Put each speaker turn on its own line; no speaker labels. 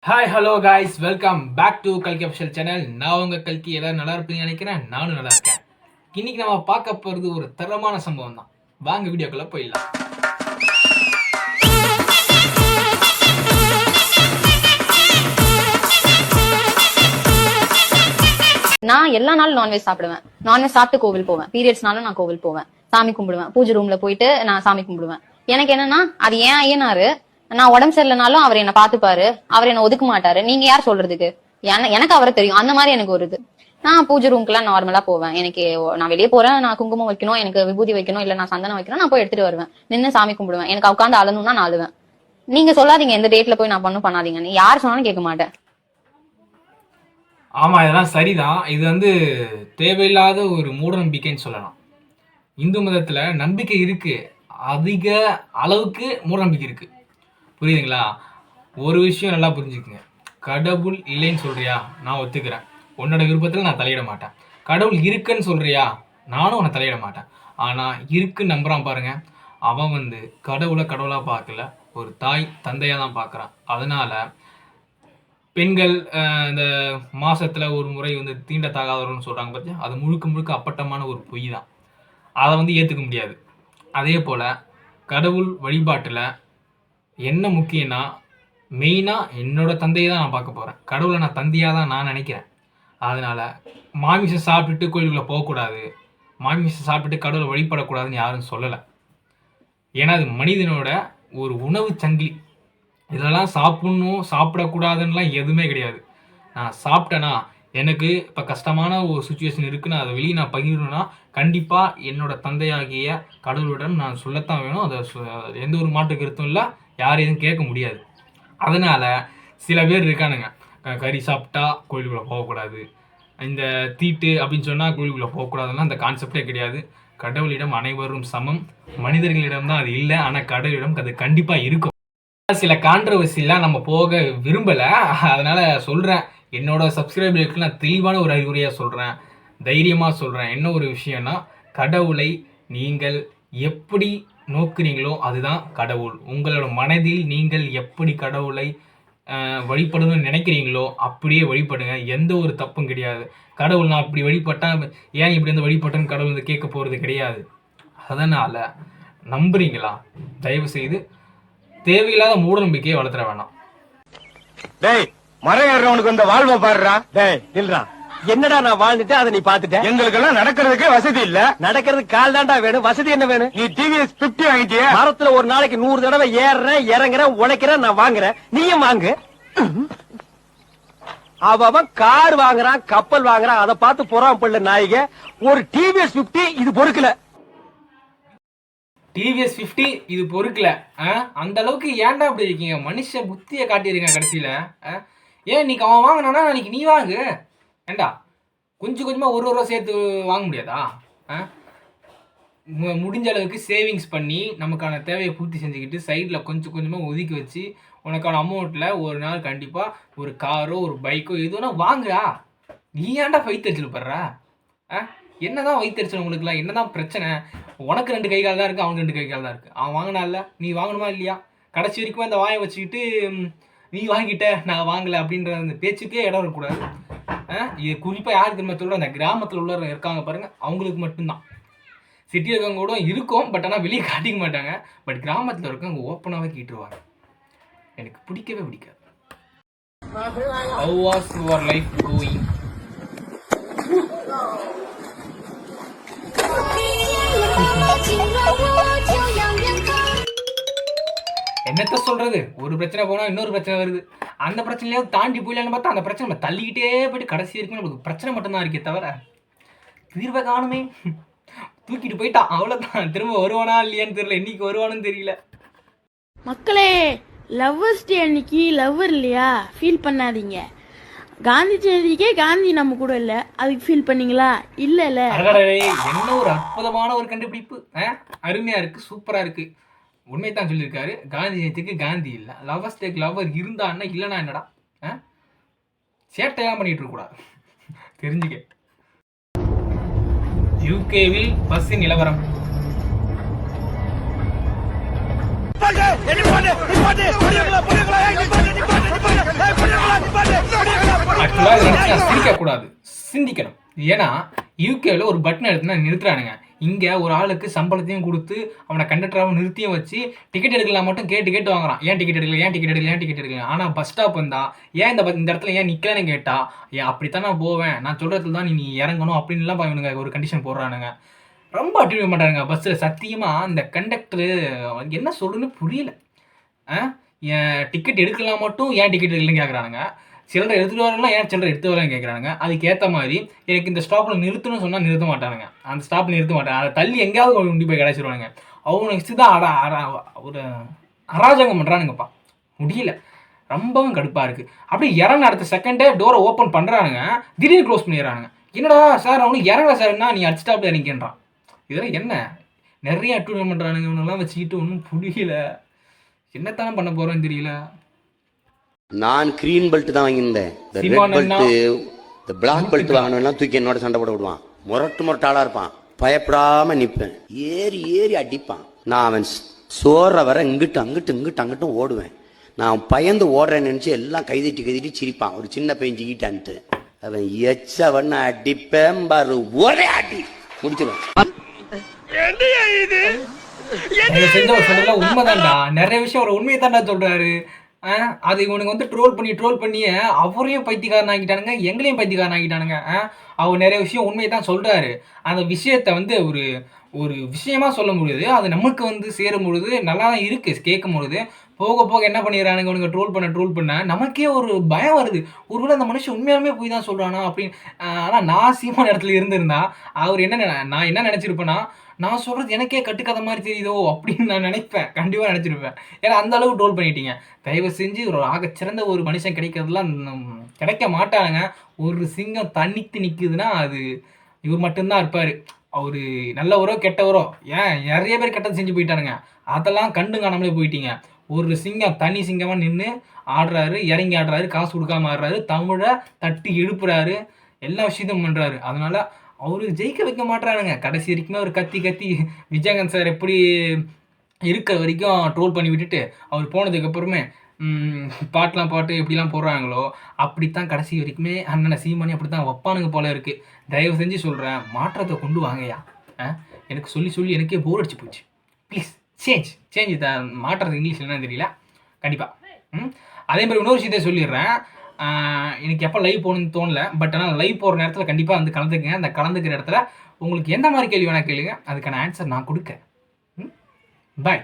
Hi hello guys, welcome back to கல்கி official channel. நான் உங்கள் கல்கி. எல்லாரும் நல்லா இருப்பீங்கன்னு நினைக்கிறேன். நானும் நல்லா இருக்கேன். இன்னைக்கு நம்ம பார்க்க போகிறது ஒரு தரமான சம்பவம் தான். வாங்க வீடியோக்குள்ளே போயிடலாம்.
நான் எல்லா நாளும் நான்வெஜ் சாப்பிடுவேன். நான்வெஜ் சாப்பிட்டு கோவில் போவேன். பீரியட்ஸ்னாலும் நான் கோவில் போவேன், சாமி கும்பிடுவேன். பூஜை ரூம்ல போயிட்டு நான் சாமி கும்பிடுவேன். எனக்கு என்னன்னா, அது ஏன் ஐயனாரு, நான் உடம்பு சரியில்லைனாலும் அவர் என்ன பாத்துப்பாரு, அவர் என்ன ஒதுக்க மாட்டாரு. நீங்க யார் சொல்றதுக்கு? எனக்கு அவரை தெரியும். அந்த மாதிரி எனக்கு ஒரு இது. நான் பூஜை ரூம்க்குலாம் நார்மலா போவேன். எனக்கு நான் வெளியே போறேன், நான் குங்குமம் வைக்கணும், எனக்கு விபூதி வைக்கணும், இல்ல நான் சந்தனம் வைக்கணும், நான் போய் எடுத்துட்டு வருவேன். நின்று சாமி கும்பிடுவேன். எனக்கு உட்காந்து அழணும்னா நான் அழுவேன். நீங்க சொல்லாதீங்க எந்த டேட்ல போய் நான் பண்ணாதீங்கன்னு. யார் சொன்னாலும் கேட்க மாட்டேன்.
ஆமா, இதெல்லாம் சரிதான். இது தேவையில்லாத ஒரு மூட நம்பிக்கைன்னு சொல்லலாம். இந்து மதத்துல நம்பிக்கை இருக்கு, அதிக அளவுக்கு மூட நம்பிக்கை இருக்கு. புரியுதுங்களா? ஒரு விஷயம் நல்லா புரிஞ்சுக்குங்க. கடவுள் இல்லைன்னு சொல்றியா, நான் ஒத்துக்கிறேன். உன்னோட விருப்பத்தில் நான் தலையிட மாட்டேன். கடவுள் இருக்குன்னு சொல்றியா, நானும் உன்னை தலையிட மாட்டேன். ஆனால் இருக்குன்னு நம்புறான் பாருங்க, அவன் கடவுளாக பார்க்கல, ஒரு தாய் தந்தையாக தான் பார்க்குறான். அதனால பெண்கள் இந்த மாசத்துல ஒரு முறை தீண்டத்தகாதவர்கள்னு சொல்றாங்க பார்த்தியா, அது முழுக்க முழுக்க அப்பட்டமான ஒரு பொய் தான். அதை ஏற்றுக்க முடியாது. அதே போல் கடவுள் வழிபாட்டில் என்ன முக்கியம்னா, மெயினாக என்னோட தந்தையை தான் நான் பார்க்க போகிறேன். கடவுளை நான் தந்தையாக தான் நான் நினைக்கிறேன். அதனால் மாமிசம் சாப்பிட்டுட்டு கோயிலுக்குள்ளே போகக்கூடாது, மாமிசம் சாப்பிட்டுட்டு கடவுளை வழிபடக்கூடாதுன்னு யாரும் சொல்லலை. ஏன்னா அது மனிதனோட ஒரு உணவு சங்கிலி. இதெல்லாம் சாப்பிட்ணும் சாப்பிடக்கூடாதுன்னெலாம் எதுவுமே கிடையாது. நான் சாப்பிட்டேன்னா, எனக்கு இப்போ கஷ்டமான ஒரு சுச்சுவேஷன் இருக்குன்னு அதை வெளியே நான் பகிரணும்னா, கண்டிப்பாக என்னோட தந்தையாகிய கடவுளிடம் நான் சொல்லத்தான் வேணும். அதை எந்த ஒரு மாற்று கருத்தும் இல்லை, யாரும் எதுவும் கேட்க முடியாது. அதனால் சில பேர் இருக்கானுங்க, கறி சாப்பிட்டா கோயிலுக்குள்ளே போகக்கூடாது, இந்த தீட்டு அப்படின்னு சொன்னால் கோயிலுக்குள்ளே போகக்கூடாதுன்னா அந்த கான்செப்டே கிடையாது. கடவுளிடம் அனைவரும் சமம். மனிதர்களிடம் தான் அது இல்லை, ஆனால் கடவுளிடம் அது கண்டிப்பாக இருக்கும். சில கான்ட்ரவர்சிலாம் நம்ம போக விரும்பலை, அதனால் சொல்கிறேன். என்னோட சப்ஸ்கிரைபருக்கு நான் தெளிவான ஒரு அறிகுறியாக சொல்கிறேன், தைரியமாக சொல்கிறேன். என்ன ஒரு விஷயம்னா, கடவுளை நீங்கள் எப்படி நோக்குறீங்களோ அதுதான் கடவுள். உங்களோட மனதில் நீங்கள் எப்படி கடவுளை வழிபடணும்னு நினைக்கிறீங்களோ அப்படியே வழிபடுங்க. எந்த ஒரு தப்பும் கிடையாது. கடவுள் நான் இப்படி வழிபட்டேன், ஏன் இப்படி வழிபட்டேன்னு கடவுள் கேட்க போகிறது கிடையாது. அதனால் நம்புறீங்களா? தயவு செய்து தேவையில்லாத மூட நம்பிக்கையை வளர்த்துற வேணாம்.
டேய், மரம் ஏறவனுக்கு இந்த வாழ்வை பாடுறா. டேய் இல்லடா, என்னடா நான் வாழ்ந்துட்டு அதை நீ பாத்துட்ட? எங்களுக்கு எல்லாம் நடக்கிறதுக்கு வசதி இல்ல. நடக்கிறதுக்கு கால் தாண்டா வேணும், வசதி என்ன வேணும்? நீ டிவிஎஸ் 50 வாங்கிட்டிய. மரத்துல ஒரு நாளைக்கு 100 தடவை ஏறுறேன், இறங்குறேன், உழைக்கிறேன், நான் வாங்குறேன். நீயும் வாங்கு. அவன் கார் வாங்குறான், கப்பல் வாங்குறான், அதை பார்த்து பொறாம பள்ள நாய்க. ஒரு டிவிஎஸ் 50 இது பொறுக்கல.
டிவிஎஸ் 50 இது பொறுக்கல. அந்த அளவுக்கு ஏன்டா அப்படி இருக்கீங்க? மனுஷ புத்தியை காட்டியிருக்கேன் கடைசியில். ஏன் இன்னைக்கு அவன் வாங்கினானா நாளைக்கு நீ வாங்கு. ஏண்டா கொஞ்சம் கொஞ்சமாக ஒரு ரூபா சேர்த்து வாங்க முடியாதா? முடிஞ்ச அளவுக்கு சேவிங்ஸ் பண்ணி நமக்கான தேவையை பூர்த்தி செஞ்சுக்கிட்டு சைடில் கொஞ்சம் கொஞ்சமாக ஒதுக்கி வச்சு உனக்கான அமௌண்ட்டில் ஒரு நாள் கண்டிப்பாக ஒரு காரோ ஒரு பைக்கோ எதுனா வாங்குறா. நீ ஏன்டா வயிற்றுச்சல் படுற? என்னதான் வயிற்றுச்சல் உங்களுக்குலாம்? என்னதான் பிரச்சனை? உனக்கு 2 கை கால் தான் இருக்குது, அவனுக்கு 2 கை கால் தான் இருக்குது. அவன் வாங்கினால நீ வாங்கணுமா இல்லையா? கடைசி வரைக்கும் அந்த வாயை வச்சுக்கிட்டு நீ வாங்கிட்ட நான் வாங்கலை அப்படின்ற அந்த பேச்சுக்கே இடம் இருக்கக்கூடாது. இது குறிப்பாக யாருக்கு திரும்ப சொல்கிற, அந்த கிராமத்தில் உள்ள இருக்காங்க பாருங்கள், அவங்களுக்கு மட்டும்தான். சிட்டியில் இருக்கவங்க கூட இருக்கும், பட் ஆனால் வெளியே காட்டிக்க மாட்டாங்க. பட் கிராமத்தில் இருக்கவங்க ஓப்பனாகவே கேட்டுருவாங்க. எனக்கு பிடிக்கவே பிடிக்காது. How was your life going? என்னத்த சொல்றது? ஒரு பிரச்சனை போனா இன்னொரு பிரச்சனை வருது. அந்த பிரச்சனையாவது தாண்டி போயிடலான்னு பார்த்தா அந்த பிரச்சனை நம்ம தள்ளிக்கிட்டே போயிட்டு கடைசி வரைக்கும் நமக்கு பிரச்சனை மட்டும்தான் இருக்கே தவிர தீர்வை காணுமே. தூக்கிட்டு போயிட்டான், அவ்வளோதான். திரும்ப வருவானா இல்லையான்னு தெரியல, இன்னைக்கு வருவானுன்னு தெரியல.
மக்களே, லவ்வர்ஸ் டே அன்னைக்கு லவ்வர் இல்லையா, ஃபீல் பண்ணாதீங்க. காந்தி ஜெயந்திக்கே காந்தி நம்ம கூட இல்ல, அதுக்கு ஃபீல் பண்ணீங்களா? இல்ல.
என்ன ஒரு அற்புதமான ஒரு கண்டுபிடிப்பு. அருமையா இருக்கு, சூப்பரா இருக்கு. உண்மைதான் சொல்லியிருக்காரு. காந்தி ஜெயந்திக்கு காந்தி இல்லை, லவ்வர்ஸ் டேக்கு லவ்வர் இருந்தான்னா இல்லைன்னா என்னடா? சேட்டையெல்லாம் பண்ணிட்டு இருக்க கூடாது, தெரிஞ்சுக்க. யூகேவில் பஸ்ஸின் நிலவரம். சிந்திக்கக்கூடாது, சிந்திக்கணும். ஏன்னா யூகேல ஒரு பட்டன் எடுத்துனா நிறுத்துறானுங்க. இங்கே ஒரு ஆளுக்கு சம்பளத்தையும் கொடுத்து அவனை கண்டக்டராகவும் நிறுத்தியும் வச்சு டிக்கெட் எடுக்கலாம் மட்டும் கேட்டு வாங்குறான். ஏன் டிக்கெட் எடுக்கல, ஏன் டிக்கெட் எடுக்கல, ஏன் டிக்கெட் எடுக்கல. ஆனால் பஸ் ஸ்டாப் வந்தா ஏன் இந்த இடத்துல ஏன் நிற்கலன்னு கேட்டா, ஏன் அப்படித்தான் நான் போவேன், நான் சொல்கிறதுல தான் நீ இறங்கணும் அப்படின்லாம் இவனுங்க ஒரு கண்டிஷன் போடுறானுங்க. ரொம்ப அட்டிடியூட் பண்ணுறாங்க பஸ்ஸில். சத்தியமாக இந்த கண்டக்டரு என்ன சொல்கிறதுன்னு புரியல. டிக்கெட் எடுக்கலாம் மட்டும் ஏன் டிக்கெட் எடுக்கலன்னு கேட்குறானுங்க. சில்லறை எடுத்துகிட்டு வரலாம், ஏன் சில்லறை எடுத்து வரலன்னு கேட்குறானுங்க. அதுக்கேற்ற மாதிரி எனக்கு இந்த ஸ்டாப்பில் நிறுத்தணும்னு சொன்னால் நிறுத்த மாட்டானுங்க. அந்த ஸ்டாப்பில் நிறுத்த மாட்டாங்க, அதை தள்ளி எங்கேயாவது கொண்டு போய் கிடச்சிருவானுங்க. அவனுக்கு தான் ஒரு அராஜகம் பண்ணுறானுங்கப்பா. முடியல, ரொம்பவும் கடுப்பாக இருக்குது. அப்படியே இறங்க அடுத்த செகண்டே டோரை ஓப்பன் பண்ணுறானுங்க, திடீர்னு க்ளோஸ் பண்ணிடுறானுங்க. என்னடா சார் அவனுக்கு இறங்கல சார்னா நீ அடுத்த ஸ்டாப்பில் இறங்கின்றான். இதெல்லாம் என்ன நிறைய அட்டூழியம் பண்ணுறானுங்க. இவனெல்லாம் வச்சுக்கிட்டு ஒன்றும் புரியல, என்னத்தானே பண்ண போகிறோன்னு தெரியல.
நான் கிரீன் பெல்ட் தான் வாங்கியிருந்தேன். இந்த ரெட் பெல்ட், இந்த பிளாக் பெல்ட் வாங்கினா தூக்கி என்னோட சண்டை போட விடுவான். முரட்டு ஆளா இருப்பான். பயப்படாம நிப்பேன், ஏறி அடிப்பான். நான் அவன் சோற வர இங்கிட்டும் ஓடுவேன். நான் பயந்து ஓடுறேன்னு நினைச்சு எல்லாம் கைதட்டி சிரிப்பான். ஒரு சின்ன பையன் ஜிக்கிட்டான்ட்டு அவன் எச்சவன் அடிப்பேன் பாரு, ஒரே அடி முடிச்சிருவான்.
உண்மைதான்டா, நிறைய விஷயம் ஒரு உண்மையை தாண்டா சொல்றாரு. அது இவனுக்கு வந்து ட்ரோல் பண்ணியே அவரையும் பைத்தியக்காரன் ஆகிட்டானுங்க, எங்களையும் பைத்தியக்காரன் ஆகிட்டானுங்க. அவர் நிறைய விஷயம் உண்மையை தான் சொல்றாரு. அந்த விஷயத்த வந்து ஒரு விஷயமா சொல்ல முடியுது, அது நமக்கு வந்து சேரும் பொழுது நல்லா தான் இருக்கு கேட்கும் பொழுது. போக என்ன பண்ணிடுறானுங்க இவனுங்க, ட்ரோல் பண்ண நமக்கே ஒரு பயம் வருது. ஒருவேளை அந்த மனுஷன் உண்மையாலுமே போய் தான் சொல்றானா அப்படின்னு. ஆனால் நான் சீமான இடத்துல இருந்திருந்தா அவர் நான் என்ன நினைச்சிருப்பேன்னா, நான் சொல்றது எனக்கே கட்டுக்கதை மாதிரி தெரியுதோ அப்படின்னு நான் நினைப்பேன், கண்டிப்பாக நினைச்சிருப்பேன். ஏன்னா அந்த அளவுக்கு ட்ரோல் பண்ணிட்டீங்க. தயவு செஞ்சு ஒரு ஆகச்சிறந்த ஒரு மனுஷன் கிடைக்கிறதுலாம் கிடைக்க மாட்டானுங்க. ஒரு சிங்கம் தனித்து நிற்குதுன்னா அது இவர் மட்டும்தான் இருப்பார். அவரு நல்லவரோ கெட்டவரோ, ஏன் நிறைய பேர் கெட்டது செஞ்சு போயிட்டானுங்க, அதெல்லாம் கண்டு காணாமலே போயிட்டீங்க. ஒரு சிங்கம் தனி சிங்கமாக நின்று ஆடுறாரு, இறங்கி ஆடுறாரு, காசு கொடுக்காம ஆடுறாரு, தமிழை தட்டி எழுப்புறாரு, எல்லா விஷயத்தையும் பண்ணுறாரு. அதனால அவரு ஜெயிக்க வைக்க மாட்டானுங்க. கடைசி வரைக்குமே அவர் கத்தி விஜயகாந்த் சார் எப்படி இருக்க வரைக்கும் ட்ரோல் பண்ணி விட்டுட்டு அவர் போனதுக்கப்புறமே பாட்டு எப்படிலாம் போடுறாங்களோ அப்படித்தான் கடைசி வரைக்குமே அண்ணனை சீமானி அப்படி தான் வைப்பானுங்க போல இருக்குது. தயவு செஞ்சு சொல்கிறேன், மாற்றத்தை கொண்டு வாங்கயா. எனக்கு சொல்லி எனக்கே போர் அடிச்சு போச்சு. ப்ளீஸ் சேஞ்ச் மாற்றத்துக்கு இங்கிலீஷ் என்னன்னு தெரியல, கண்டிப்பாக. அதே மாதிரி இன்னொரு விஷயத்தை சொல்லிடுறேன். எனக்கு எப்போ லைவ் போகணுன்னு தோணல, பட் ஆனால் லைவ் போகிற நேரத்தில் கண்டிப்பாக வந்து கலந்துக்குங்க. அந்த கலந்துக்கிற இடத்துல உங்களுக்கு எந்த மாதிரி கேள்வி வேணால் கேளுங்க, அதுக்கான ஆன்சர் நான் கொடுக்க. பாய்.